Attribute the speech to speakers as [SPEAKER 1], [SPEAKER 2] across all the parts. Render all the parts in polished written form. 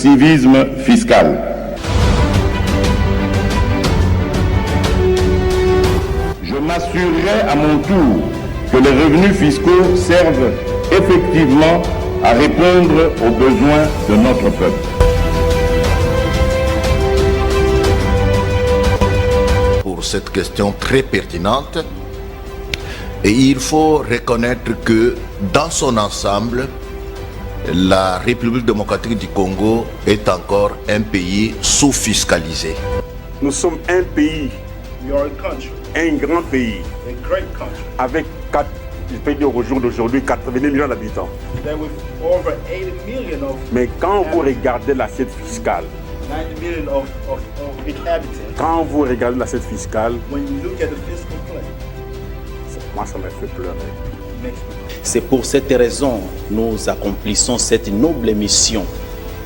[SPEAKER 1] civisme fiscal. Je m'assurerai à mon tour que les revenus fiscaux servent effectivement à répondre aux besoins de notre peuple.
[SPEAKER 2] Pour cette question très pertinente, et il faut reconnaître que dans son ensemble, la République démocratique du Congo est encore un pays sous-fiscalisé.
[SPEAKER 3] Nous sommes un pays, un grand pays, avec je peux dire au jour d'aujourd'hui 80 millions d'habitants. Mais quand vous regardez l'assiette fiscale, quand vous regardez l'assiette fiscale, moi ça me fait pleurer.
[SPEAKER 4] C'est pour cette raison que nous accomplissons cette noble mission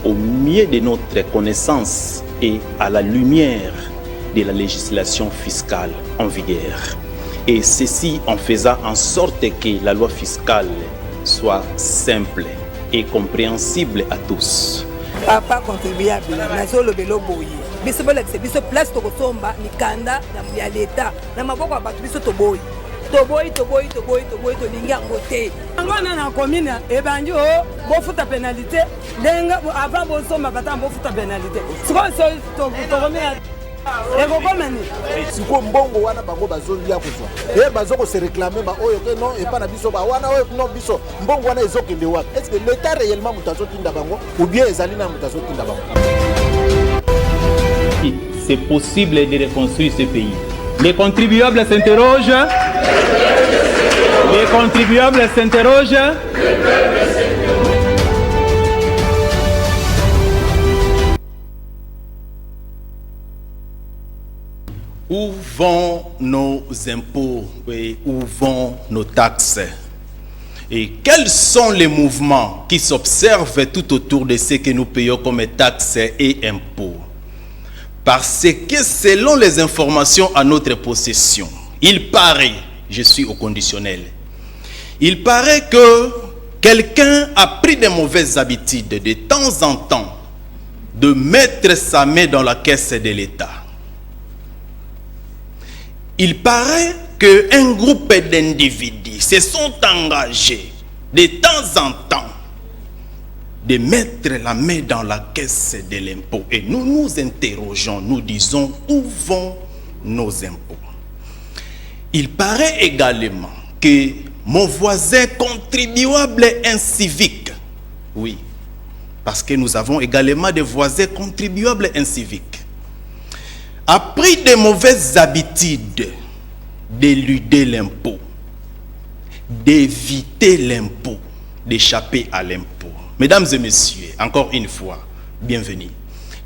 [SPEAKER 4] au mieux de notre connaissance et à la lumière de la législation fiscale en vigueur. Et ceci en faisant en sorte que la loi fiscale soit simple et compréhensible à tous.
[SPEAKER 5] Papa contribuable, nazo lobelo boye. Biso bolakse biso place to kosomba mikanda ya l'État. Na maboko ya batu biso to boye. To boye to lingi yango te. Ngwana na commune e banjo bo futa pénalité. Denga avant bo somba bata bo futa pénalité. Siko to remet
[SPEAKER 6] siko mbongo wana bango bazolia kozwa e bazoko se réclamer ba oyo ke non e pa na biso ba wana oyo non biso mbongo wana ezokende wapi? Est-ce que l'état réellement mutazo tinda bango ou bien ezali na mutazo tinda bango?
[SPEAKER 4] C'est possible de reconstruire ce pays. Les contribuables s'interrogent. Les contribuables s'interrogent. Où vont nos impôts et où vont nos taxes? Et quels sont les mouvements qui s'observent tout autour de ce que nous payons comme taxes et impôts? Parce que selon les informations à notre possession, il paraît, je suis au conditionnel, il paraît que quelqu'un a pris de mauvaises habitudes de temps en temps de mettre sa main dans la caisse de l'État. Il paraît qu'un groupe d'individus se sont engagés de temps en temps de mettre la main dans la caisse de l'impôt. Et nous nous interrogeons, nous disons, où vont nos impôts? Il paraît également que mon voisin contribuable incivique, oui, parce que nous avons également des voisins contribuables inciviques, a pris de mauvaises habitudes d'éluder l'impôt, d'éviter l'impôt, d'échapper à l'impôt. Mesdames et messieurs, encore une fois, bienvenue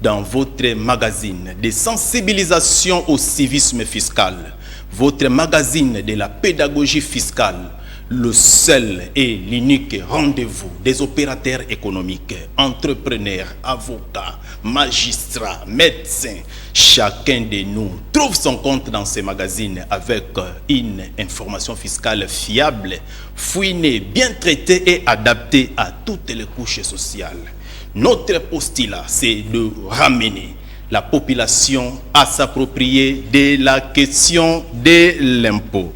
[SPEAKER 4] dans votre magazine de sensibilisation au civisme fiscal, votre magazine de la pédagogie fiscale, le seul et l'unique rendez-vous des opérateurs économiques, entrepreneurs, avocats, magistrats, médecins. Chacun de nous trouve son compte dans ces magazines avec une information fiscale fiable, fouinée, bien traitée et adaptée à toutes les couches sociales. Notre postulat, c'est de ramener la population à s'approprier de la question de l'impôt.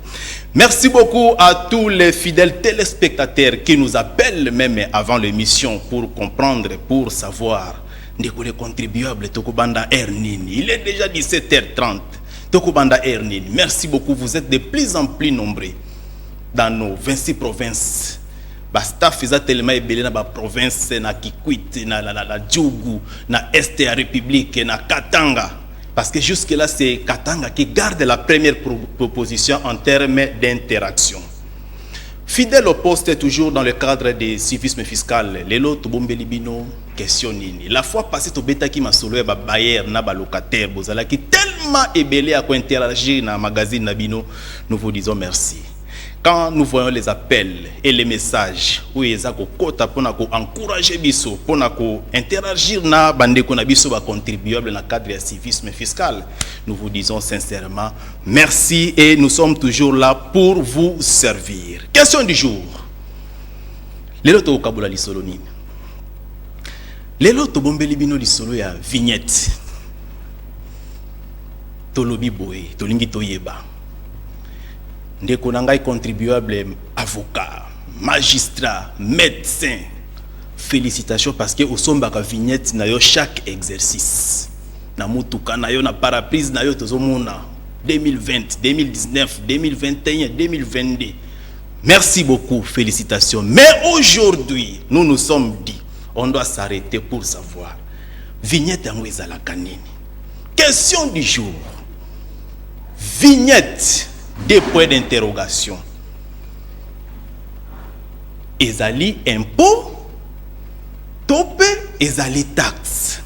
[SPEAKER 4] Merci beaucoup à tous les fidèles téléspectateurs qui nous appellent même avant l'émission pour comprendre, pour savoir. Les contribuables, Tokubanda Ernini. Il est déjà 17h30. Tokubanda Ernini. Merci beaucoup. Vous êtes de plus en plus nombreux dans nos 26 provinces. Basta faisait tellement ébélé dans la province, na Kikwit, na Djougou, na Est à République, na Katanga. Parce que jusque-là, c'est Katanga qui garde la première proposition en termes d'interaction. Fidèle au poste, toujours dans le cadre du civisme fiscal, les lots Bombelibino questionnent. La fois passée, au bêta qui m'a soulevé, Bayer, na locataire, Bozala, qui tellement ébélé à interagir dans le magazine Nabino, nous vous disons merci. Quand nous voyons les appels et les messages, où ils ont encouragé biso, pour interagir na bandeko na biso ba contribuable dans le cadre du civisme fiscal, nous vous disons sincèrement merci et nous sommes toujours là pour vous servir. Question du jour. Les loto Kabula Lissoloni. Lelo to bombeli bino lisolo ya vignette. Tolobi boye, tolingi toyeba. Ndeko nangai contribuable avocat, magistrat, médecin. Félicitations parce que au sombaka vignette na yo chaque exercice. Na mutuka na yo na paraprise na yo tozomona 2020, 2019, 2021, 2022. Merci beaucoup, félicitations. Mais aujourd'hui, nous nous sommes dit, on doit s'arrêter pour savoir. Vignette en la canine. Question du jour. Vignette, des points d'interrogation. Ezali impôt, topé, ezali taxe.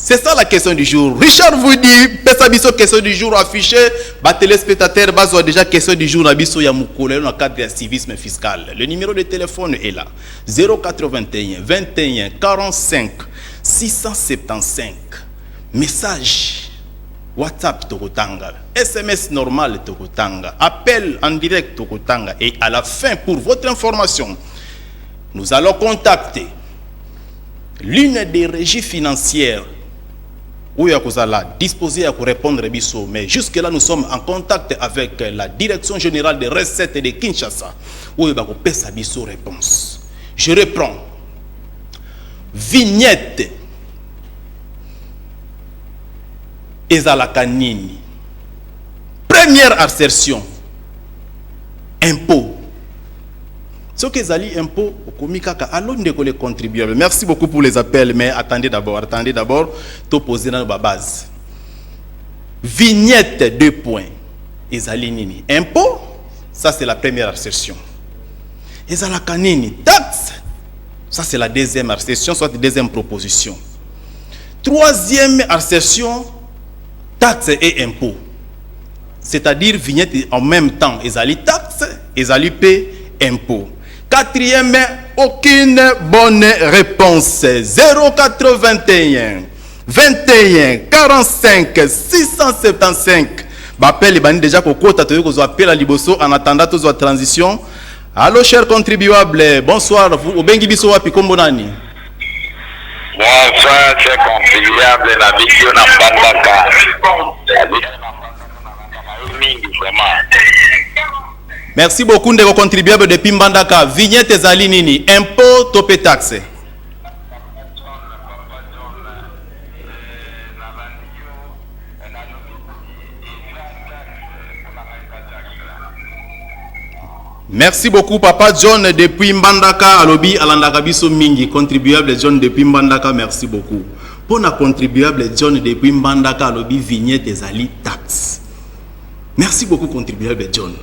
[SPEAKER 4] C'est ça la question du jour. Richard vous dit, Pesabiso, question du jour affichée, bah téléspectateurs, bah déjà question du jour, Nabiso Yamoukole, dans le cadre du civisme fiscal. Le numéro de téléphone est là. 081 21 45 675. Message WhatsApp Tokotanga, SMS normal Tokotanga, appel en direct Tokotanga. Et à la fin, pour votre information, nous allons contacter l'une des régies financières où il y a disposé à répondre à Bisso. Mais jusque-là, nous sommes en contact avec la Direction Générale des Recettes de Kinshasa où il y a sa Bisso réponse. Je reprends. Vignette. Ezalakanini. Première assertion. Impôt. Ce que Zali impôt au komikaka allons les contribuables. Merci beaucoup pour les appels, mais attendez d'abord, tout poser dans la base. Vignette 2 points. Ezali nini. Impôt, ça c'est la première assertion. Ezalakanini. Taxe, ça c'est la deuxième assertion, soit la deuxième proposition. Troisième assertion, taxe et impôt. C'est-à-dire vignette en même temps. Ezali taxe, ezali paie impôt. Quatrième, aucune bonne réponse. 081 21 45 675. Bappel les bandits déjà kokota to yoko zo appel à liboso en attendant to zo transition. Allô chers contribuables, bonsoir. Vous obengi biso wapi kombo nani?
[SPEAKER 7] Bonsoir chers contribuables na biso na Mbandaka.
[SPEAKER 4] Merci beaucoup de vos contribuables depuis Mbandaka. Vignette ezali nini? Impôt topé taxe. Merci beaucoup Papa John depuis Mbandaka. Alobi alandaka biso mingi. Contribuable John depuis Mbandaka, merci beaucoup. Pour na contribuable John depuis Mbandaka, alobi vignette ezali taxe. Merci beaucoup contribuable John.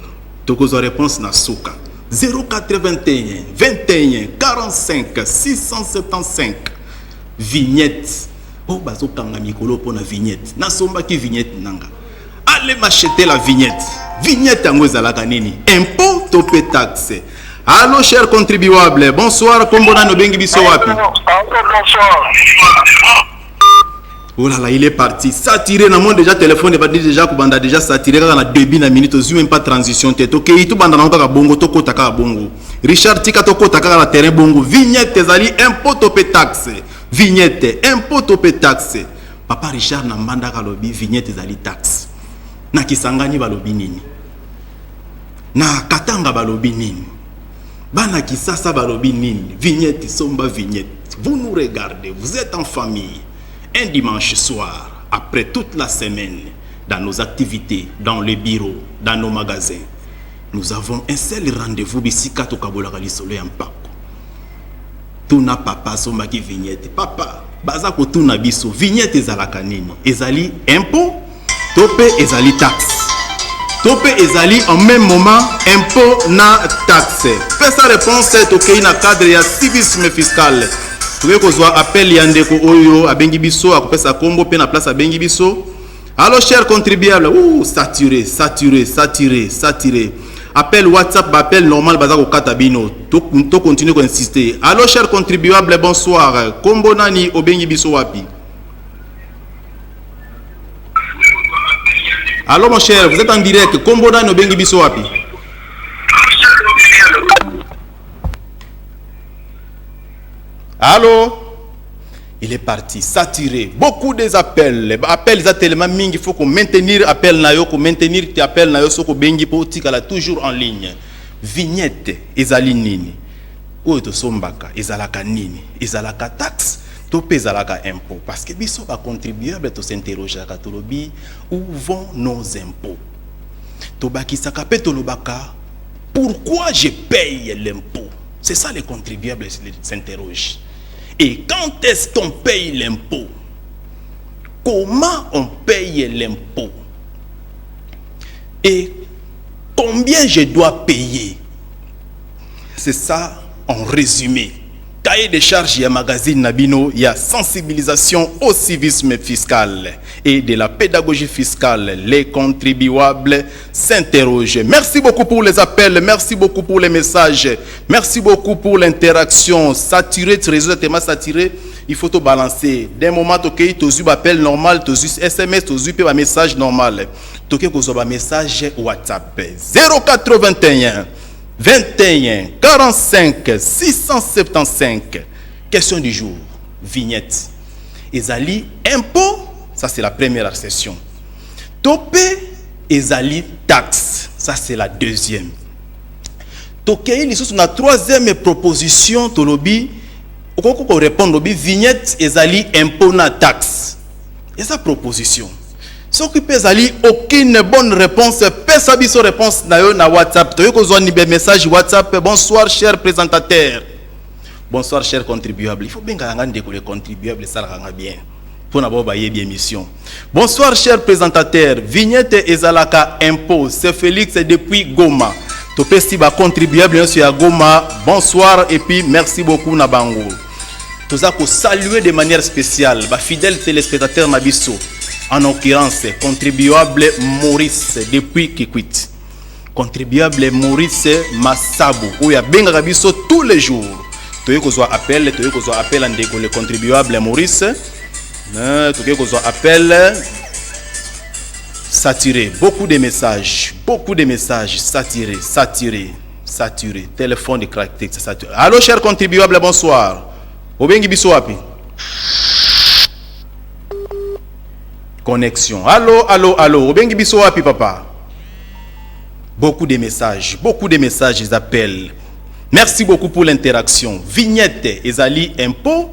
[SPEAKER 4] Tokozo réponse na soka 081 21 45 675 vignette. Oh bazo kanga mikolo pona vignette. Na somba ki vignette nanga. Allez m'acheter la vignette. Vignette yango ezalaka nini? Impôt topé taxe. Allô chers contribuables, bonsoir kombona no bengi biso wapi?
[SPEAKER 7] Bonsoir.
[SPEAKER 4] Oh là là, il est parti. Saturé, na mon déjà téléphone va déjà kubanda déjà saturé quand on a débit na minute, aux même pas transition tête. OK, tout banda na ka bongo to kota ka bongo. Richard tika to kota ka na terrain bongo. Vignette ezali impôt topé taxe. Vignette impôt topé taxe. Papa Richard na mbanda ka lobi vignette ezali taxe. Na kisangani ba lobi nini? Na katanga ba lobi nini? Bana kisasa ba lobi nini? Vignette somba vignette. Vous nous regardez, vous êtes en famille. Un dimanche soir, après toute la semaine, dans nos activités, dans les bureaux, dans nos magasins, nous avons un seul rendez-vous ici à Tokabolakali Soleil en Pako. Tuna papa somaki vignette. Papa, bazako tuna biso vignette ezalaka nini? Ezali impôt, topé ezali taxe. Topé ezali en même moment impôt na taxe. Fais sa réponse est OK na cadre ya civisme fiscal. Vous pouvez appel yandeko oyo abengi biso akopesa kombo pe na place abengi biso. Allô chers contribuables, saturé. Appel WhatsApp, appel normal bazako katabino. To continue ko insister. Allô chers contribuables, bonsoir. Kombo nani obengi biso wapi? Allô mon cher, vous êtes en direct. Kombo nani obengi biso wapi? Allô? Il est parti, saturé. Beaucoup des appels. Appels, ils ont tellement ming, il faut qu'on maintenir appel nayo, qu'on maintenir tes appels nayo, so qu'on bengi politique, elle toujours en ligne. Vignette, ezali nini. Ou to sombaka, ezalaka nini. Ezalaka taxe, tope ezalaka impôt. Parce que biso va contribuable to s'interroger à katolobi, où vont nos impôts. Tobaki sakape tolobaka, pourquoi je paye l'impôt? C'est ça les contribuables s'interrogent. Et quand est-ce qu'on paye l'impôt? Comment on paye l'impôt? Et combien je dois payer? C'est ça en résumé. Cahier de charges, il y a magazine Nabino, il y a sensibilisation au civisme fiscal et de la pédagogie fiscale. Les contribuables s'interrogent. Merci beaucoup pour les appels, merci beaucoup pour les messages, merci beaucoup pour l'interaction. Saturé, réseau tellement saturé, il faut tout balancer. D'un moment, tu as appel normal, tu as SMS, tu as un message normal. Tu as un message WhatsApp 081 21 45 675. Question du jour. Vignette. Ezali impôt. Ça c'est la première session. Topé ezali taxe. Ça c'est la deuxième. Tokei lisous na troisième proposition tolobi. Okoko répondre lobi vignette ezali impôt na taxe. Et sa proposition. S'occupe ezali aucune bonne réponse. Pesabiso réponse na WhatsApp. Toyo kozwa ni message WhatsApp. Bonsoir cher présentateur. Bonsoir cher contribuable. Il faut bien que les contribuables ça ranga bien. Pour n'avoir pas bien émission. Bonsoir cher présentateur. Vignette ezalaka impôt. C'est Félix depuis Goma. Topé si ba contribuable sur Goma. Bonsoir et puis merci beaucoup Nabango. Tout ça pour saluer de manière spéciale ba fidèle téléspectateur Nabiso. En l'occurrence, contribuable Maurice depuis Kikwit. Contribuable Maurice Massabu. Où il y a bien Rabiso tous les jours. Tu veux qu'on soit appel en déco le contribuable Maurice. Tu veux qu'on soit appel saturé. Beaucoup de messages saturé. Téléphone de caractère saturé. Allô, cher contribuable, bonsoir. Obengi biso wapi? Connexion. Allô. Obengi biso wapi papa? Beaucoup de messages, ils appellent. Merci beaucoup pour l'interaction. Vignette ezali impôt,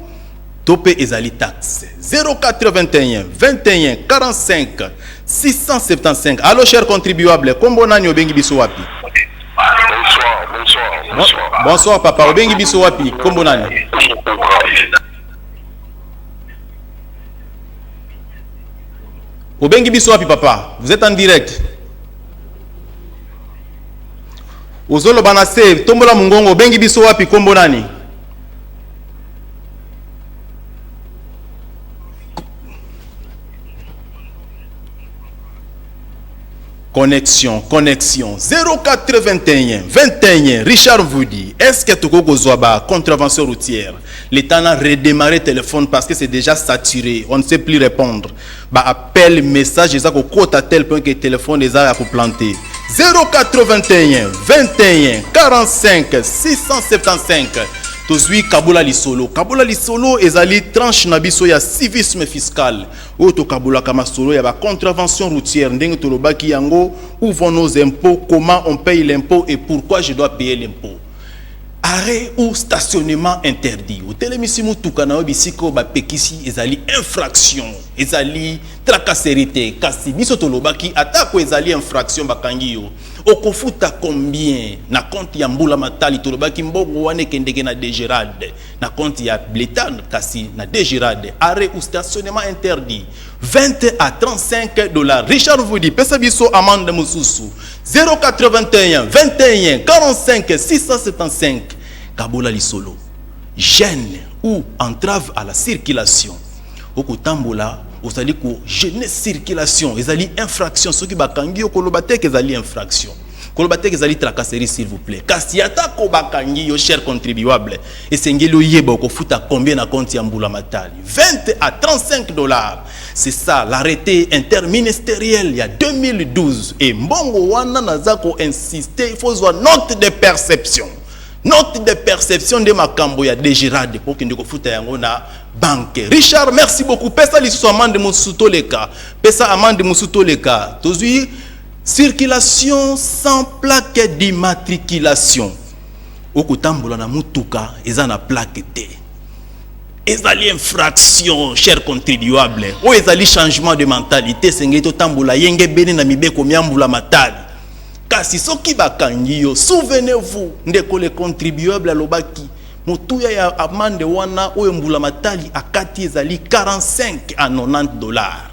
[SPEAKER 4] topé ezali taxe. 0421 21 45 675. Allô cher contribuable, kombo nani obengi biso wapi?
[SPEAKER 7] Bonsoir.
[SPEAKER 4] Bonsoir papa, obengi biso wapi? Kombo nani? Obengi biso wapi papa? Vous êtes en direct. Ozolo banase, tombola mungongo, obengi biso wapi? Kombo nani? Connexion. 0421 21 Richard Voudi. Est-ce que tu as contravention routière? L'État a redémarré le téléphone parce que c'est déjà saturé. On ne sait plus répondre. Appel, message, ils ont à tel point que le téléphone est à planter. 0421 21 45 675. Tozui Kabula Lisolo. Kabula Lisolo ezali tranche nabiso ya civisme fiscal. Oto Kabula Kamasolo ya ba contravention routière. Ndenge tolobaki yango, où vont nos impôts, comment on paye l'impôt et pourquoi je dois payer l'impôt. Arrêt ou stationnement interdit. Au télémisimu tukana bisiko ba pekisi ezali infraction. Ezali tracasserité. Kasi biso tolobaki atako ezali infraction bakangi yo. Okofuta combien na compte ya mbula matali tolobaki mbongo wane kendeke na dégerade na compte ya blétan kasi na dégerade. Arrêt ou stationnement interdit 20 à 35 $. Richard Voudi pesa biso amende mususu 081 21 45 675. Kabula Lisolo. Gêne ou entrave à la circulation. Okotambola osali ko gêner circulation, ezali infraction, ce qui bakangi okolobate ezali infraction. Kolobate ezali tracasserie s'il vous plaît. Kasi ata ko bakangi yo cher contribuable, esengeli oyeba ko futa combien na compte ya mbula matali. 20 à 35 $. C'est ça l'arrêté interministériel il y a 2012 et mbongo wana nazako insister, il faut voir note de perception. Note de perception de makambo ya dégirade pour que ndeko futa yango na banque. Richard, merci beaucoup. Pesa lisusu amande musuto leka. Pesa amande musuto leka. Tozui circulation sans plaque d'immatriculation. Okutambola na mutuka eza na plaque te. Ezali infraction, cher contribuable. O ezali changement de mentalité sengeto tambola yenge bene na mibeko miambula matali. Kasi soki bakangi yo, souvenez-vous ndeko le contribuable alobaki motuya ya amande wana oyo mbula matali akati ezali 45 à 90 dollars.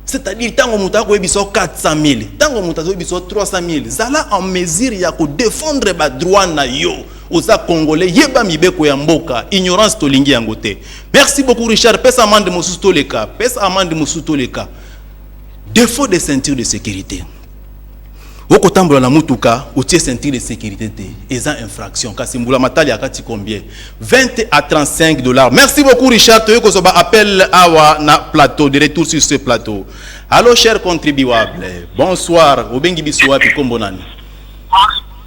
[SPEAKER 4] C'est-à-dire tango muta ko ebiso 400 000, tango muta ko ebiso 300 000. Zala en mesure ya ko défendre ba droit na yo. Oza congolais yeba mibeko ya mboka, ignorance tolingi yango te. Merci beaucoup Richard, pesa amande mosusu to leka, pesa amande mosusu to leka. Défaut de ceinture de sécurité. Oko tambola na mutuka, otie ceinture de sécurité te. Eza infraction. Kasi mbula matali akati combien? 20 à 35 dollars. Merci beaucoup Richard. Toyo ko soba appel awa na plateau, de retour sur ce plateau. Allô cher contribuable. Bonsoir. Obengi biso wapi kombo nani?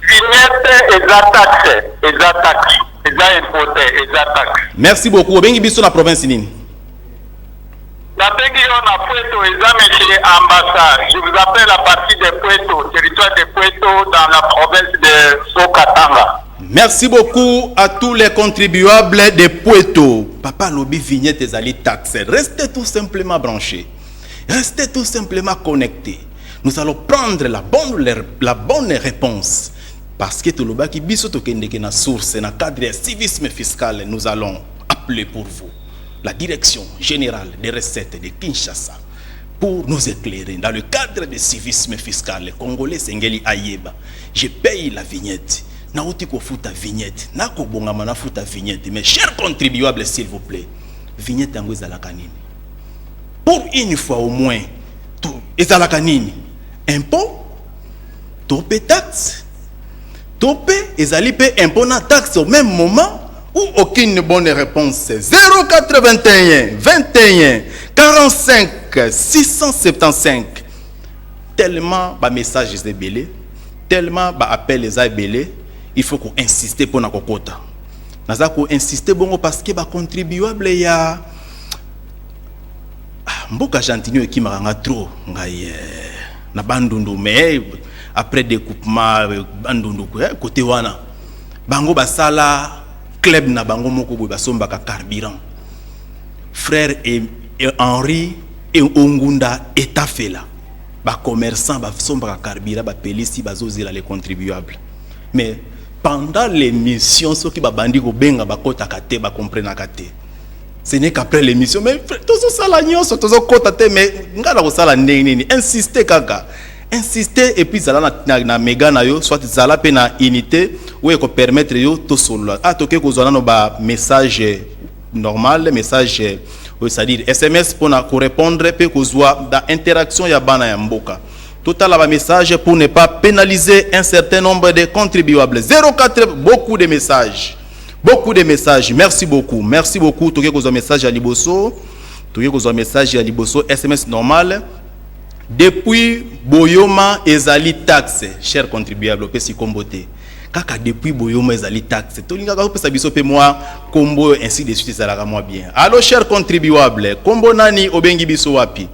[SPEAKER 7] Vignette exact. Exact.
[SPEAKER 4] Merci beaucoup. Obengi biso na province nini?
[SPEAKER 7] La na Puerto, monsieur ambassade. Je vous appelle à partir de Puerto, territoire de Puerto, dans la province de Sokatanga.
[SPEAKER 4] Merci beaucoup à tous les contribuables de Puerto. Papa Lobi Vignette ezali taxe. Restez tout simplement branchés. Restez tout simplement connectés. Nous allons prendre la bonne réponse. Parce que tout le bas qui biso tokendeke na source na cadre de civisme fiscal, nous allons appeler pour vous la direction générale des recettes de Kinshasa pour nous éclairer dans le cadre du civisme fiscal. Les Congolais sengeli ayeba. Je paye la vignette. Naouti ko futa vignette. Nako bongama na futa vignette. Mais chers contribuables, s'il vous plaît, vignette yango ezalaka nini? Pour une fois au moins, tout ezalaka nini? Impôt, topé taxe, topé ezali pe impôt na taxe au même moment. Ou aucune bonne réponse. 081 21 45 675. Tellement ba message est belé, tellement ba appel les belé, il faut qu'on insiste pour na kokota. Naza ko insister bongo parce que ba contribuable ya mboka Jantinio qui maranga trop ngai na bandundu mais après découpement bandundu côté wana bango basala club na bango moko boy basomba ka carburant. Frère et Henri et Ongunda etafela ba commerçant ba somba ka carburant ba pelisi bazozela les contribuables. Mais pendant l'émission ceux qui ba bandi ko benga ba kota kate ba comprendre kate. Ce n'est qu'après l'émission mais tous ça la nyonso tous kota te mais ngala ko sala nini insister kaka. Insister et puis zala na méga na yo soit zala pe na unité ou ko permettre yo to solo a toke ko zona no ba message normal message c'est-à-dire SMS pour na ko répondre pe ko zwa da interaction ya bana ya mboka total ba message pour ne pas pénaliser un certain nombre de contribuables. 04 beaucoup de messages merci beaucoup toke ko zwa message ya liboso SMS normal. Depuis Boyoma ezali taxe, chers contribuables, pesi kombote. Kaka depuis Boyoma ezali taxe. Tolinga ka pesa biso pe moi kombo ainsi de suite ça la moi bien. Allô chers contribuables, kombo nani obengi biso wapi?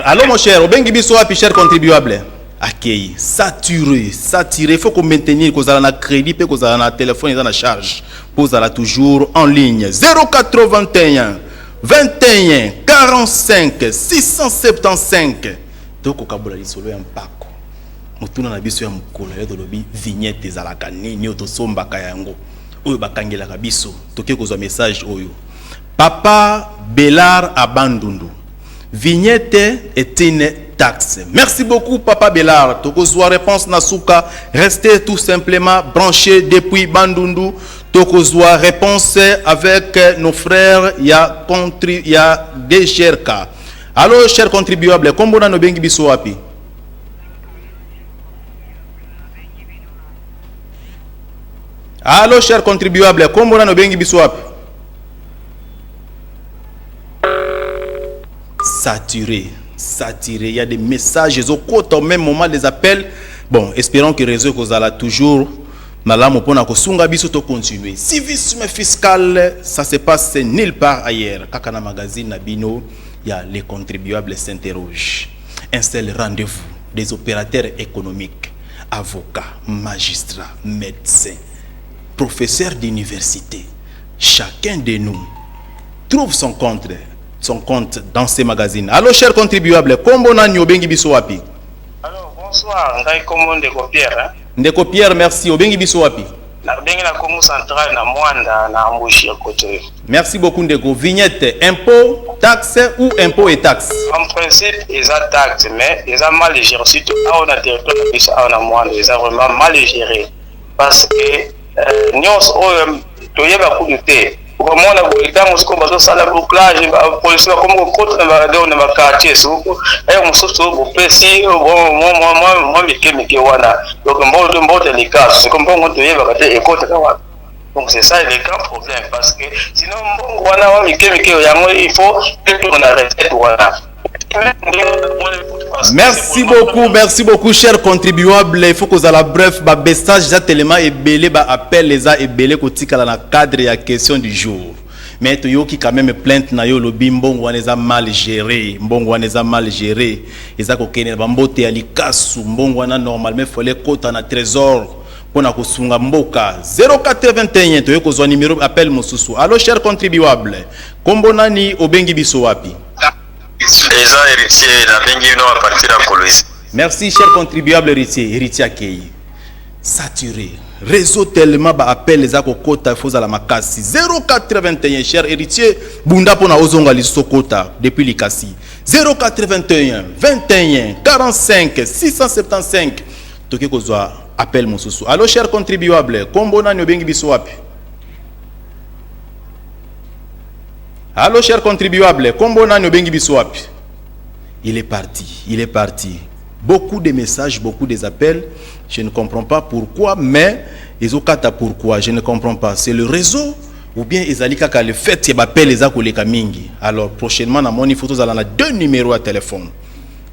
[SPEAKER 4] Allô mon cher, obengi biso wapi chers contribuables? Akei, saturé, faut qu'on maintenir que ça na crédit pe que ça na téléphone dans la charge. Pour ça toujours en ligne 081 21 45 675. Donc okabula lisolo ya mpako mutuna na biso ya mukolo ya dolobi vignette ezalaka nini otosombaka yango oyo bakangelaka biso toke kozwa message oyo Papa Bellard Abandundu vignette est une taxe. Merci beaucoup Papa Bellard. Tokozwa réponse nasuka. Restez tout simplement branchés depuis Bandundu. Tokozwa réponse avec nos frères ya DGRK. Alors chers contribuables, kombo na no bengi biso wapi? Alors chers contribuables, kombo na no bengi biso wapi? Saturé, il y a des messages au même moment des appels. Bon, espérons que le réseau Kozala toujours malamu pona kosunga biso to continuer. Civisme fiscal, ça se passe nulle part ailleurs. Kakana magazine Nabino, il y a les contribuables s'interrogent. Un seul rendez-vous des opérateurs économiques, avocats, magistrats, médecins, professeurs d'université. Chacun de nous trouve son compte dans ces magazines. Alors, chers contribuables, comment on obengi biso wapi?
[SPEAKER 8] Alors, bonsoir, ngai komo Ndeko Pierre.
[SPEAKER 4] Ndeko Pierre, merci. Obengi biso wapi?
[SPEAKER 8] Na bengi na Congo central na Mwanda na Ambushi côté.
[SPEAKER 4] Merci beaucoup Ndeko. Vignette, impôt, taxe ou impôt et taxe?
[SPEAKER 8] En principe, ils ont taxe, mais ils ont mal géré. Surtout à on a territoire na Mwanda, ils ont vraiment mal géré. Parce que nous, toyeba coup de thé. Comment on a voulu dans ce qu'on va faire la bouclage, police comme on compte dans ma quartier, et on se trouve au PC, moi, mais wana. Donc, on va les cas, c'est comme on doit y avoir des écoutes. Donc, c'est ça le grand problème, parce que sinon, il faut que on arrête.
[SPEAKER 4] Merci beaucoup, chers contribuables. Il faut que vous ayez bref, message tellement ébélé, appel les a ébélé dans le cadre de la question du jour. Mais tu qui quand même plainte na yo lobi mbongo waneza mal géré, mbongo waneza mal géré. Ils a kokene bambote ya likasu, mbongo wana normalement fallait kota na trésor pour na kosunga mboka 0421 to yoko zwa numéro appel mosusu. Allô chers contribuables, kombo nani obengi biso wapi? Merci, cher contribuable héritier accueilli. Saturé. Réseau tellement appel les akokota faut à la makasi 0421 cher héritier bunda pona ozonga lisokota depuis likasi 0421 21 45 675 toke kozwa appel mosusu. Allô cher contribuable kombo nani obengi biso wapi? Allô, chers contribuables, kombo nani obengi biso wapi? Il est parti. Beaucoup de messages, beaucoup des appels. Je ne comprends pas pourquoi, mais ils ont kata pourquoi, je ne comprends pas. C'est le réseau ou bien ezalika ka le fait y appelle les akoleka mingi. Alors prochainement na moni photos ala na deux numéros à téléphone.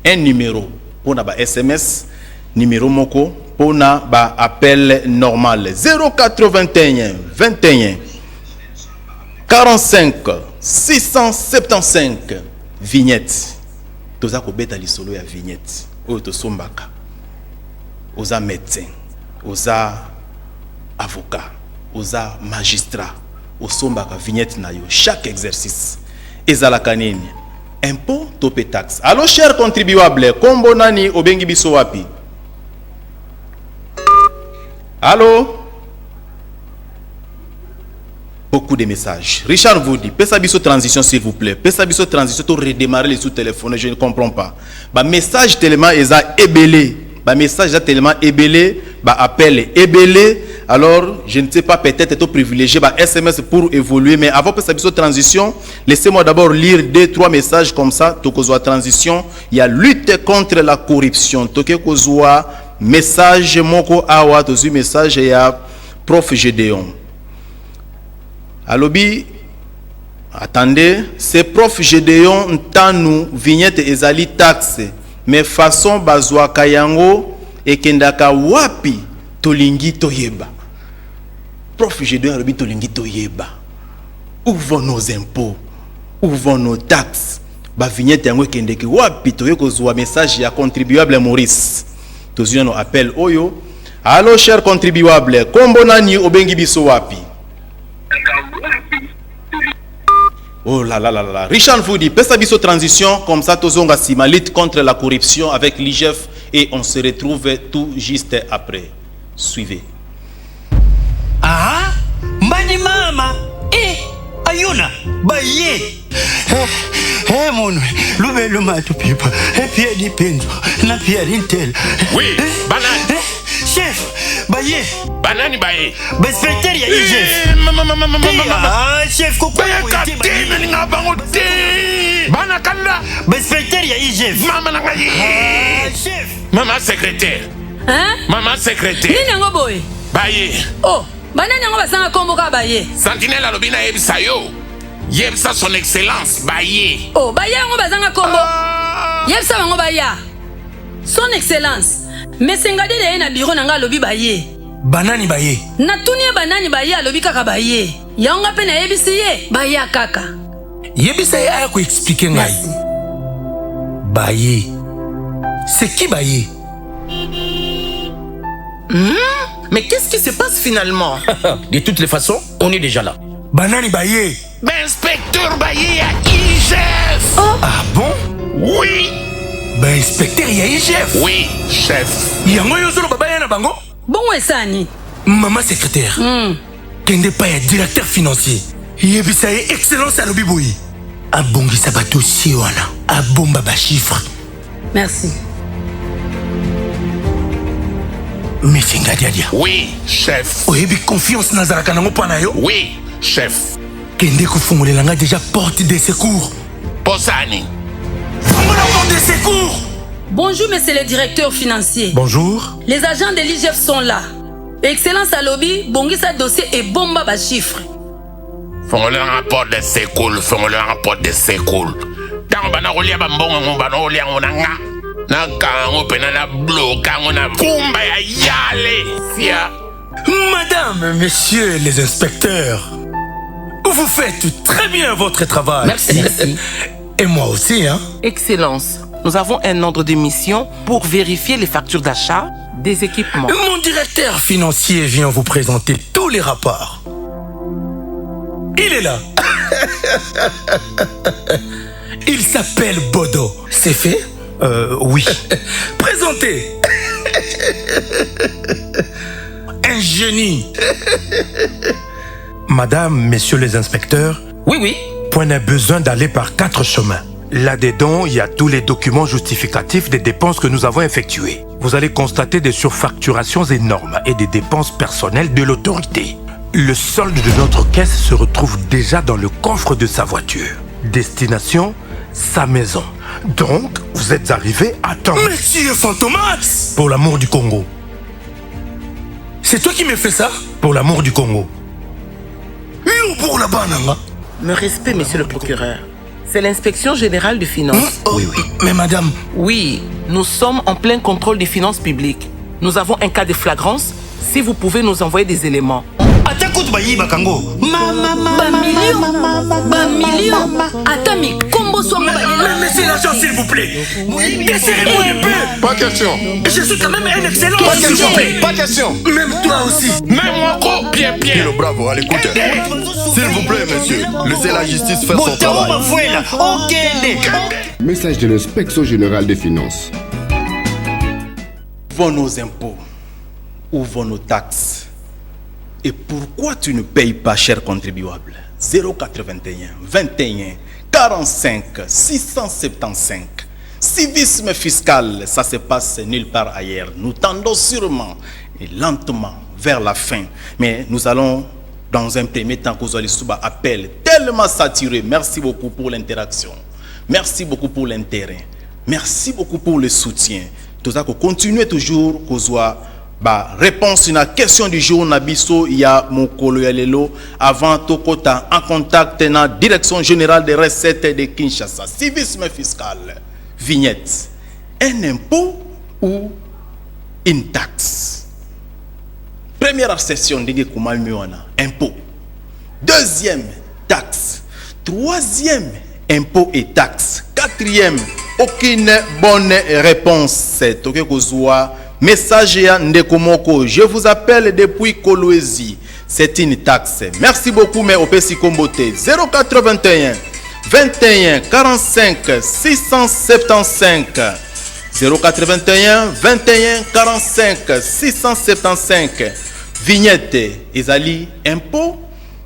[SPEAKER 4] Un numéro pour na ba SMS, numéro moko pour na ba appel normal 0421 21 45 675 vignettes. Toza ko beta lisolo ya vignettes. Oyo to sombaka. Oza médecin, oza avocat, oza magistrat, osombaka vignette na yo chaque exercice. Ezalaka nini? Impôt topé taxe. Allô chers contribuables, kombo nani obengi biso wapi? Allô? Beaucoup de messages. Richard vous dit, pesa biso transition s'il vous plaît. Pesa biso transition to redémarrer les sous-téléphones, je ne comprends pas. Ba message tellement eza ébélé. Ba message tellement ébélé, ba appel ébélé. Alors, je ne sais pas, peut-être être privilégié ba SMS pour évoluer, mais avant pesa biso transition, laissez-moi d'abord lire 2-3 messages comme ça. Tokozwa transition, il y a lutte contre la corruption. Toke kozwa message moko awa tozu message ya prof Gédéon. Alobi, attendez, c'est prof Gédéon Ntanu, vignette ezali taxe, mais façon bazwa kayango et kendaka wapi tolingi toyeba. Prof Gédéon alobi tolingi toyeba. Où vont nos impôts? Où vont nos taxes? Ba vignette yango kendeki wapi toyeko zwa message ya contribuable Maurice. Tozuna no appel oyo. Allô chers contribuables, kombo nani obengi biso wapi? Oh là là là là. Richard vous dit, pesa biso transition, comme ça, tozonga sima, lutte contre la corruption avec l'IGF et on se retrouve tout juste après. Suivez.
[SPEAKER 9] Ah, mbani mama, ayuna, baye. Mon, le matou pipa, et puis di pendo, na pierre intel.
[SPEAKER 10] Oui, banane.
[SPEAKER 9] Chef, baye.
[SPEAKER 10] Banane baye.
[SPEAKER 9] Inspecteur ya IGF. Chef,
[SPEAKER 10] kokwa yete baye. Nga bango te. Bana kanda.
[SPEAKER 9] Inspecteur ya IGF.
[SPEAKER 10] Mama na ngai.
[SPEAKER 9] Chef.
[SPEAKER 10] Maman secrétaire.
[SPEAKER 11] Hein?
[SPEAKER 10] Maman secrétaire.
[SPEAKER 11] Nini ngo boy?
[SPEAKER 10] Baye.
[SPEAKER 11] Oh, banane ngo basanga kombo ka baye.
[SPEAKER 10] Sentinelle alobina yebisa yo. Yebisa son excellence baye.
[SPEAKER 11] Oh, baye ngo basanga kombo. Yebisa bango baya. Son excellence. Mais sengadi de na bureau nanga lobi baye.
[SPEAKER 9] Banani baye.
[SPEAKER 11] Natuni banani baye alobi kaka baye. Yanga pe na yebisi ye baye kaka.
[SPEAKER 9] Yebisa ye aya ko expliquer ngai. Baye. C'est qui baye?
[SPEAKER 12] Mais qu'est-ce qui se passe finalement?
[SPEAKER 13] De toutes les façons, on est déjà là.
[SPEAKER 9] Banani baye.
[SPEAKER 10] Inspecteur Baye à IGF.
[SPEAKER 11] Oh.
[SPEAKER 9] Ah bon?
[SPEAKER 10] Oui.
[SPEAKER 9] Inspecteur ya IGF.
[SPEAKER 10] Oui, chef.
[SPEAKER 9] Yango yo solo baba na bango?
[SPEAKER 11] Bon esani.
[SPEAKER 9] Maman secrétaire. Kende pa ya directeur financier. Yebisa ye excellence à l'obiboui. Abongisa ba dossier wana. Abomba ba chiffre.
[SPEAKER 11] Merci.
[SPEAKER 9] Monsieur Ngadiadia.
[SPEAKER 10] Oui, chef.
[SPEAKER 9] Oyebi confiance nazaraka nango pana yo?
[SPEAKER 10] Oui, chef.
[SPEAKER 9] Kende kufungulela nga déjà porte de secours.
[SPEAKER 10] Posani.
[SPEAKER 9] Fungola porte de secours.
[SPEAKER 11] Bonjour, monsieur le directeur financier.
[SPEAKER 9] Bonjour.
[SPEAKER 11] Les agents de l'IGF sont là. Excellence à lobby, bongisa dossier et bomba ba chiffre.
[SPEAKER 10] Font le rapport de secours, font le rapport de secours. Tant bana rolia bambongo bana rolia onanga. Na kango pena na bloka ngona kumba ya yale. Sia.
[SPEAKER 9] Madame, messieurs les inspecteurs, vous faites très bien votre travail.
[SPEAKER 12] Merci.
[SPEAKER 9] Et moi aussi, hein.
[SPEAKER 12] Excellence, nous avons un ordre de mission pour vérifier les factures d'achat des équipements.
[SPEAKER 9] Mon directeur financier vient vous présenter tous les rapports. Il est là. Il s'appelle Bodo. C'est fait? Oui. Présentez. Un génie.
[SPEAKER 14] Madame, messieurs les inspecteurs.
[SPEAKER 12] Oui.
[SPEAKER 14] On a besoin d'aller par 4 chemins. Là-dedans, il y a tous les documents justificatifs des dépenses que nous avons effectuées. Vous allez constater des surfacturations énormes et des dépenses personnelles de l'autorité. Le solde de notre caisse se retrouve déjà dans le coffre de sa voiture. Destination, sa maison. Donc, vous êtes arrivé à temps.
[SPEAKER 9] Monsieur Fantomas!
[SPEAKER 14] Pour l'amour du Congo.
[SPEAKER 9] C'est toi qui me fais ça?
[SPEAKER 14] Pour l'amour du Congo.
[SPEAKER 9] Pour la banane.
[SPEAKER 12] Me respect, monsieur le procureur. C'est l'inspection générale des finances.
[SPEAKER 9] Oui. Mais madame...
[SPEAKER 12] Oui, nous sommes en plein contrôle des finances publiques. Nous avons un cas de flagrance. Si vous pouvez nous envoyer des éléments.
[SPEAKER 11] Million. Atami, combo soit
[SPEAKER 9] Laissez l'agent, s'il vous plaît. Laissez-moi un peu.
[SPEAKER 10] Pas question.
[SPEAKER 9] Je suis quand même un excellent.
[SPEAKER 10] Pas question. Pas question.
[SPEAKER 9] Même toi aussi.
[SPEAKER 10] Même moi, bien.
[SPEAKER 2] Le bravo, allez, écoutez. S'il vous plaît, monsieur, laissez la justice faire son travail.
[SPEAKER 15] Message de l'inspection générale des finances.
[SPEAKER 4] Où vont nos impôts? Où vont nos taxes? Et pourquoi tu ne payes pas, cher contribuable? 081 21 45 675. Civisme fiscal, ça se passe nulle part ailleurs. Nous tendons sûrement et lentement vers la fin. Mais nous allons, dans un premier temps, que vous Souba appel tellement saturé. Merci beaucoup pour l'interaction. Merci beaucoup pour l'intérêt. Merci beaucoup pour le soutien. Tout ça, continuez toujours, que soit réponse à la question du jour, Nabiso, il y a mon Lelo, avant Tokota, en contact dans la direction générale des recettes de Kinshasa. Civisme fiscal, vignette, un impôt ou une taxe. Première session de Kumalmiona, impôt. Deuxième, taxe. Troisième, impôt et taxe. Quatrième, aucune bonne réponse. Toke Kozwa. Message à Ndekomoko, je vous appelle depuis Kolwezi. C'est une taxe. Merci beaucoup, mais au Pessi Kombote. 081 21 45 675. 081 21 45 675. Vignette, Ezali impôt,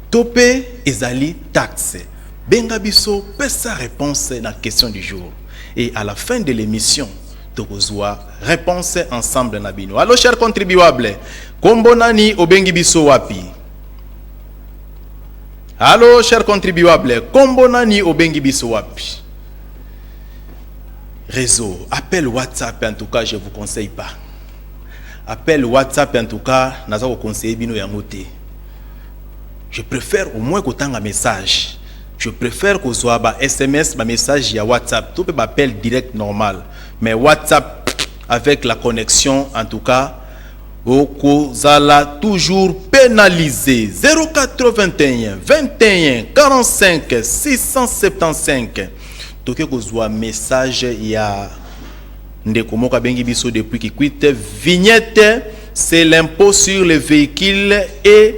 [SPEAKER 4] topé, Ezali taxe. Bengabiso, pesa réponse à la question du jour. Et à la fin de l'émission, réponse ensemble Nabino. Allô, chers contribuables. Kombonani obengi biso wapi? Allô, chers contribuables. Kombonani obengi biso wapi? Réseau, appel WhatsApp, en tout cas, je ne vous conseille pas. Appel WhatsApp, en tout cas, je vous conseille bino yangote. Je préfère au moins qu'autant un message. Je préfère que ce soit un SMS, un message via WhatsApp. Tout peut m'appeler direct normal. Mais WhatsApp, avec la connexion, en tout cas, Okozala toujours pénalisé. 081 21 45 675. Toke kozwa message ya ndeko moka bengi biso depuis qui quitte. Vignette, c'est l'impôt sur les véhicules et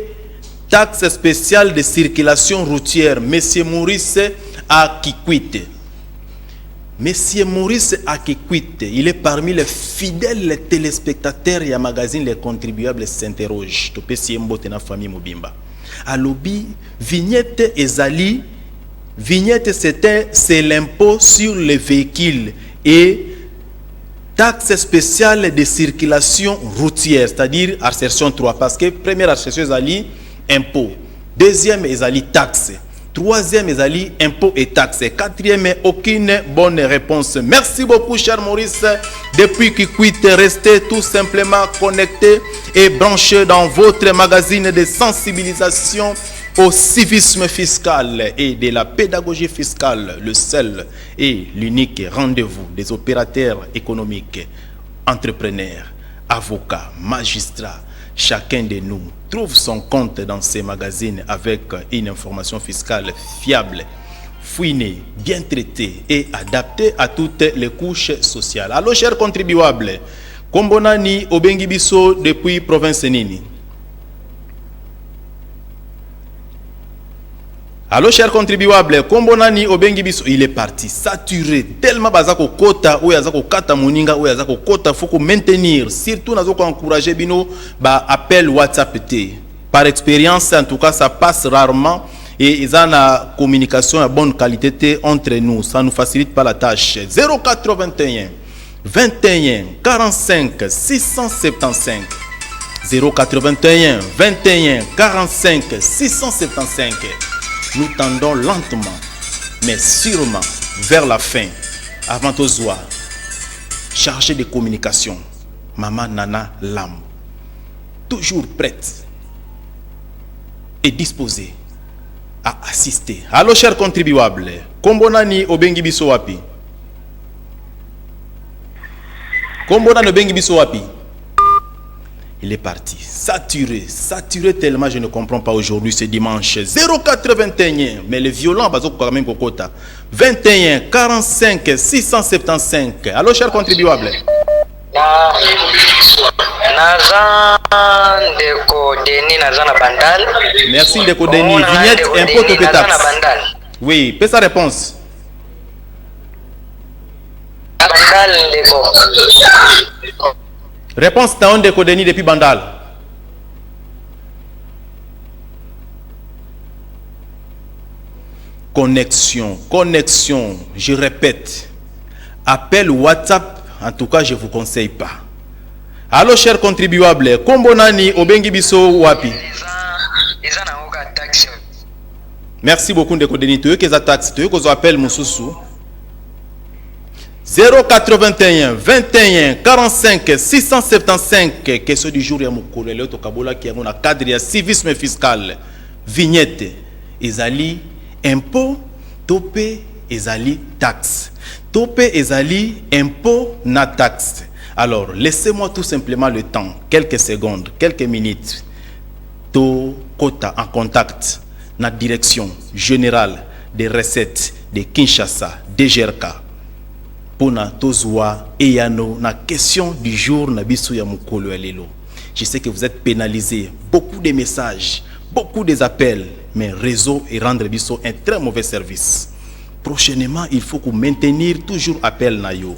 [SPEAKER 4] taxe spéciale de circulation routière. Monsieur Maurice Akikwite. Monsieur Maurice Akikwite, il est parmi les fidèles téléspectateurs et à magazine Les Contribuables s'interrogent. Topé siembo tena famille Mobimba. À lobby, vignette ezali. Vignette c'est l'impôt sur les véhicules et taxe spéciale de circulation routière, c'est-à-dire assertion 3. Parce que première assertion ezali impôt, deuxième ezali taxe. Troisième, ezali impôt et taxes. Quatrième, aucune bonne réponse. Merci beaucoup, cher Maurice. Depuis qu'il quitte, restez tout simplement connectés et branchés dans votre magazine de sensibilisation au civisme fiscal et de la pédagogie fiscale. Le seul et l'unique rendez-vous des opérateurs économiques, entrepreneurs, avocats, magistrats. Chacun de nous trouve son compte dans ces magazines avec une information fiscale fiable, fouinée, bien traitée et adaptée à toutes les couches sociales. Allô, chers contribuables, Kombonani Obengi Biso depuis province Nini. Allô, chers contribuables, Kombonani Obengi Biso, il est parti, saturé, tellement bazako kota, ou yazako kata moninga, ou yazako kota, faut maintenir, surtout nazoko encourager bino, ba appel WhatsApp T. Par expérience, en tout cas, ça passe rarement et ils ont une communication à bonne qualité entre nous, ça nous facilite pas la tâche. 081 21 45 675 081 21 45 675. Nous tendons lentement, mais sûrement vers la fin. Avant aux oies, chargé de communication, Maman Nana Lam, toujours prête et disposée à assister. Allô, chers contribuables, Kombonani Obengi Biso Wapi. Kombonani Obengi Biso Wapi. Il est parti, saturé tellement, je ne comprends pas aujourd'hui, ce dimanche. 081, mais le violent, quand même, 21 45 675. Allô, chers contribuables. Merci, Ndeko Deni. Vignette, impôt, tout est taxe. Oui, fais sa réponse. Réponse Taon Ndeko Deni depuis Bandal. Connexion, je répète. Appel WhatsApp, en tout cas, je ne vous conseille pas. Allô, chers contribuables, Kombonani Obengi Biso Wapi. Merci beaucoup, Ndeko Deni. Tu veux qu'ils attaquent, tu veux qu'ils appellent Moussoussou. 081 21 45 675. Question du jour, Yamoukole, Léo Tokabola qui a un cadre de civisme fiscal. Vignette, ezali impôt, topé, ezali taxe. Topé, ezali impôt, na taxe. Alors, laissez-moi tout simplement le temps, quelques secondes, quelques minutes, to quota en contact, na direction générale des recettes de Kinshasa, DGRK. Pona tozwa eyano na question du jour na biso ya mukolo elelo. Je sais que vous êtes pénalisés, beaucoup de messages, beaucoup des appels, mais réseau et rendre biso un très mauvais service. Prochainement, il faut qu'on maintenir toujours appel na yo.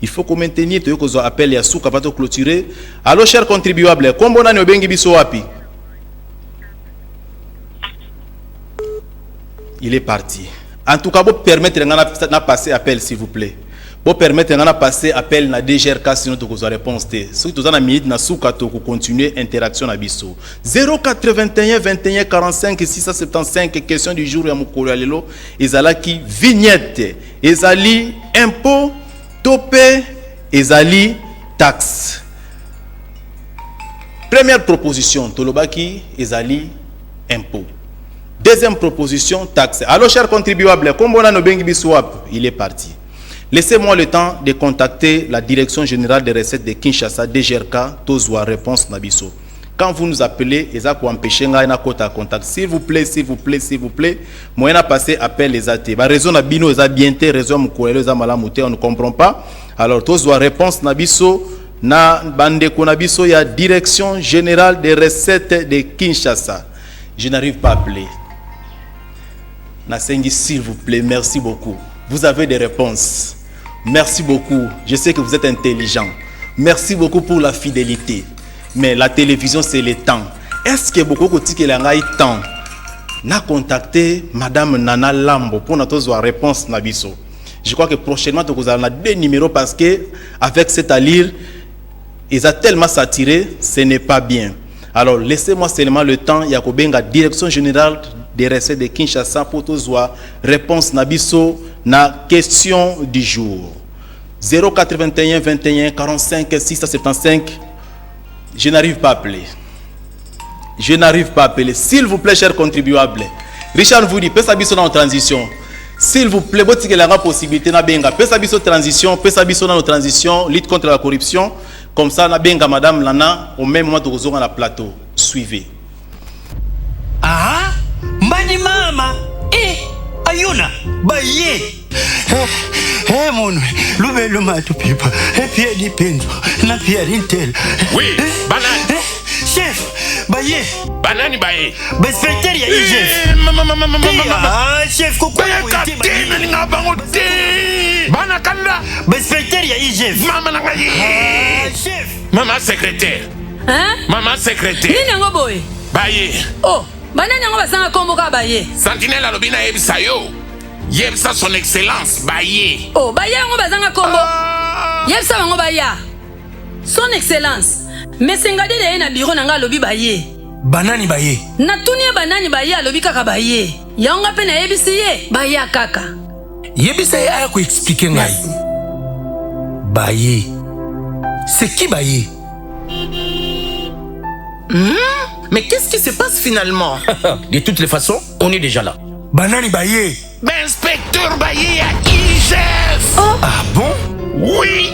[SPEAKER 4] Il faut qu'on maintenir to ko appel ya souka pato clôturer. Allô, chers contribuables, kombona no bengi biso wapi? Il est parti. En tout cas, vous permettre de passer appel s'il vous plaît. Pour permettre de passer appel na DGRK sinon tu as réponse te. Si tu as une minute na souka to continuer interaction na biso. 081 21 45 675 question du jour ya mukolo lelo ezalaki vignette, ezali impôt, topé, ezali taxe. Première proposition tolobaki ezali impôt. Deuxième proposition taxe. Alors chers contribuables, comme on a no bengi biswap, il est parti. Laissez-moi le temps de contacter la Direction Générale des Recettes de Kinshasa, DGRK, Tozwa Réponse Nabiso. Quand vous nous appelez, ils ont empêché un contact. S'il vous plaît, s'il vous plaît, s'il vous plaît, moyen à passer appel les athées. La raison Nabino, ils ont bien été, raison Moukoulé, ils ont malamouté, on ne comprend pas. Alors, Tozwa Réponse Nabiso, na Bandeko Nabiso, il y a Direction Générale des Recettes de Kinshasa. Je n'arrive pas à appeler. Nasengi, s'il vous plaît, merci beaucoup. Vous avez des réponses. Merci beaucoup. Je sais que vous êtes intelligent. Merci beaucoup pour la fidélité. Mais la télévision, c'est le temps. Est-ce que beaucoup de gens qui ont temps n'a contacté Madame Nana Lambo pour notre réponse Nabiso? Je crois que prochainement, vous avez 2 numéros parce que avec cette allure, ils ont tellement saturé, ce n'est pas bien. Alors, laissez-moi seulement le temps. Il y a la Direction Générale des Recettes de Kinshasa pour notre réponse Nabiso na question du jour. 081 21 45 675. Je n'arrive pas à appeler. Je n'arrive pas à appeler. S'il vous plaît, chers contribuables. Richard vous dit, pesa biso dans transition. S'il vous plaît, vous avez la possibilité na benga. Pesa biso transition, pesa biso dans transition, lutte contre la corruption. Comme ça, na benga Madame Lana, au même moment où vous aurez la plateau. Suivez.
[SPEAKER 9] Ah, mbani mama, ayuna, baye. Mon le matou pipa, et puis di penzo, na pierre intel.
[SPEAKER 10] Oui, banane.
[SPEAKER 9] Chef, baye.
[SPEAKER 10] Banane baye.
[SPEAKER 9] Inspecteur ya chef. Ah, chef koko
[SPEAKER 10] ite baye. Nga bango te. Bana kanda.
[SPEAKER 9] Inspecteur ya chef.
[SPEAKER 10] Mama na ngai.
[SPEAKER 9] Ah, chef.
[SPEAKER 10] Maman secrétaire.
[SPEAKER 11] Hein?
[SPEAKER 10] Maman secrétaire.
[SPEAKER 11] Nini ngo boy?
[SPEAKER 10] Baye.
[SPEAKER 11] Oh, banane ngo basanga kombo ka baye.
[SPEAKER 10] Sentinelle alobina yebisa yo. Yebsa son excellence baye.
[SPEAKER 11] Oh, baye ngo bazanga kombo. Yebsa ngo baya. Son excellence. Mais sengade de na bureau nanga lobi baye.
[SPEAKER 14] Banani baye.
[SPEAKER 11] Na tunie banani baye lobi kaka baye. Yanga pe na yebisi ye baye kaka.
[SPEAKER 14] Yebisa ye aya ko expliquer ngai. Baye. C'est qui baye?
[SPEAKER 12] Mais qu'est-ce qui se passe finalement?
[SPEAKER 13] De toutes les façons, on est déjà là.
[SPEAKER 14] Banani baye.
[SPEAKER 10] Ben inspecteur baye à IGF.
[SPEAKER 11] Oh.
[SPEAKER 14] Ah bon?
[SPEAKER 10] Oui.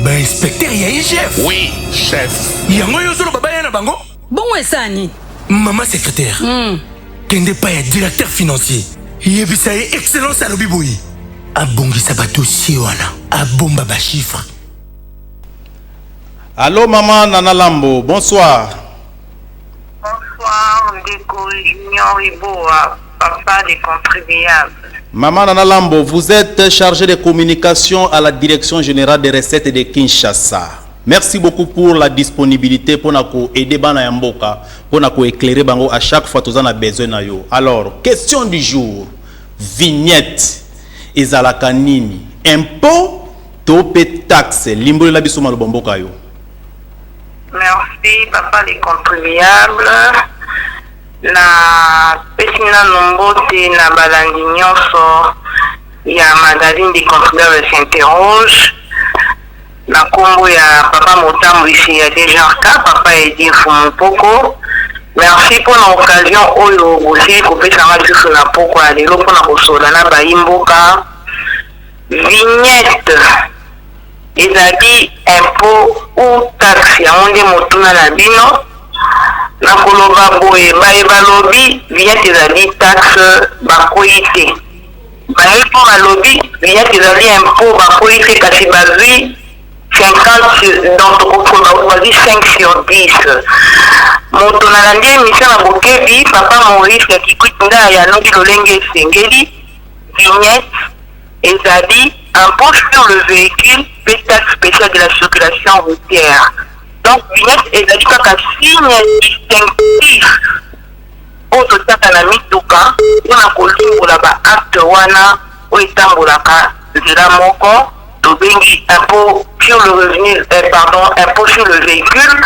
[SPEAKER 14] Ben inspecteur ya IGF.
[SPEAKER 10] Oui, chef.
[SPEAKER 14] Yango yo solo baba na bango?
[SPEAKER 11] Bon esani.
[SPEAKER 14] Maman secrétaire. Kende pa ya directeur financier. Yebisa ye excellence à lobiboyi. Abongisa ba dossier wana. Abomba ba chiffre.
[SPEAKER 4] Allô maman Nana Lambo, bonsoir.
[SPEAKER 16] Bonsoir, Ndeko Junior Iboa, papa des contribuables.
[SPEAKER 4] Maman Nana Lambo, vous êtes chargé de communication à la Direction Générale des Recettes de Kinshasa. Merci beaucoup pour la disponibilité pour nous aider Bana Yamboka, pour nous éclairer Bango à chaque fois que nous avons besoin de yo. Alors, question du jour. Vignette. Ezalaka nini. Impôt, topé taxe. Limbo la biso malobomboka yo.
[SPEAKER 16] Merci, papa des contribuables. Na pesina nombote na balandi nyonso ya magazine des contribuables s'interroge. Na kombo ya papa Motambo ici ya DGRK, papa Edi Fumupoko. Merci pour l'occasion oyo aussi kopesa nga lisusu na poko ya lelo mpona kosola na bayimboka. Vignette ezali impôt ou taxe yango nde motuna na bino. Na koloba boye baye balobi vignette ezali taxe bakoyi te. Baye mpo balobi vignette ezali impôt bakoyi te kasi bazwi 50 donc vas-y 5 sur 10. Moto na landi émission na bokebi papa Maurice ya Kikwitnda ya nongi lolenge sengeli vignette ezali impôt sur le véhicule et taxe spéciale de la circulation routière. Donc vignette ezali kaka signe distinctif oyo tata na mituka mpona kolimbola ba acte wana oyo etambolaka nzela moko. Impôt sur le revenu, impôt sur le véhicule,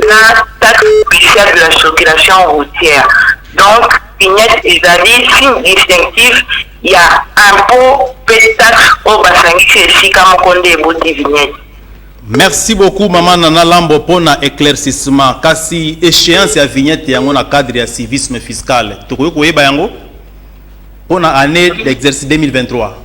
[SPEAKER 16] la taxe spéciale de la circulation routière. Donc, vignette et signe distinctif, il y a impôt, taxe au bassin, c'est ici comme on dit vignette.
[SPEAKER 4] Merci beaucoup maman Nana Lambo pour l'éclaircissement. Kasi échéance ya vignette yango na cadre ya civisme fiscal. Tokoyo koyeba yango pour l'année d'exercice 2023.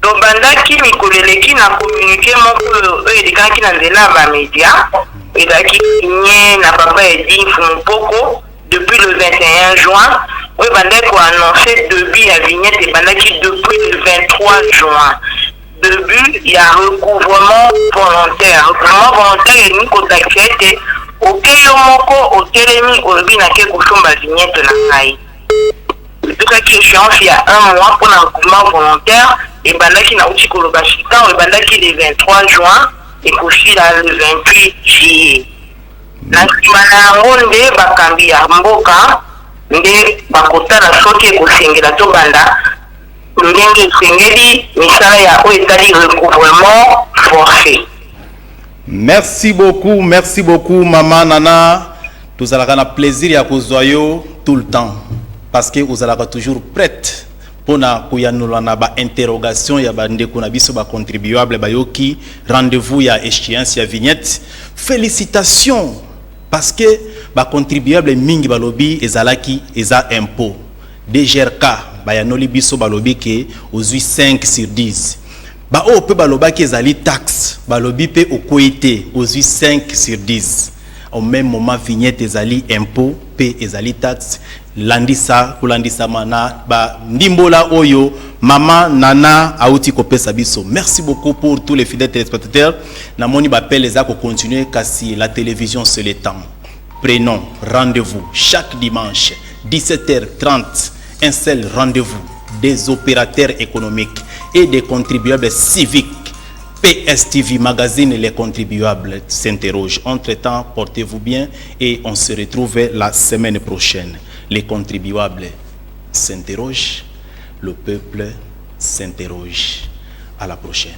[SPEAKER 16] Banda ebandaki mikolo eleki na communiqué moko oyo elekaki na nzela ya bamédia ezalaki signé na papa Edi Mfumupoko depuis le 21 juin oyo ebandaki koannonce début ya vignette ebandaki depuis le 23 juin. Début il y a recouvrement volontaire. Recouvrement volontaire et ni contacté était ok yo moko otelemi olobi na ke kosomba vignette na ngai. Tout cas qui échéance il y a un mois pour un recouvrement volontaire et bandaki na uti koloba chitan et bandaki le 23 juin et koshi là le 28 juillet. Na kimana ngonde bakambi ya mboka nde bakotala soki ekosengela to banda ndenge esengeli misala ya oyo etali recouvrement forcé.
[SPEAKER 4] Merci beaucoup maman Nana. Nous allons avoir plaisir à vous tout le temps parce que vous allez toujours prête pour na interrogation ya bande kuna biso ba contribuable ba yoki rendez-vous ya échéance ya vignette. Félicitations parce que ba contribuable mingi balobi ezalaki eza impôt. DGRK ba yanoli biso balobi ke ozui 5 sur 10. Ba o pe baloba ki ezali taxe balobi pe okoite ozui 5 sur 10. Au même moment vignette ezali impôt pe ezali taxe landisa kulandisa mana ba ndimbola oyo Maman Nana Aouti Kopesa Biso. Merci beaucoup pour tous les fidèles téléspectateurs. Namoni bapel les a continuer kasi la télévision c'est le temps. Prenons rendez-vous chaque dimanche 17h30. Un seul rendez-vous des opérateurs économiques et des contribuables civiques. PSTV Magazine, les contribuables s'interrogent. Entre-temps, portez-vous bien et on se retrouve la semaine prochaine. Les contribuables s'interrogent, le peuple s'interroge. À la prochaine.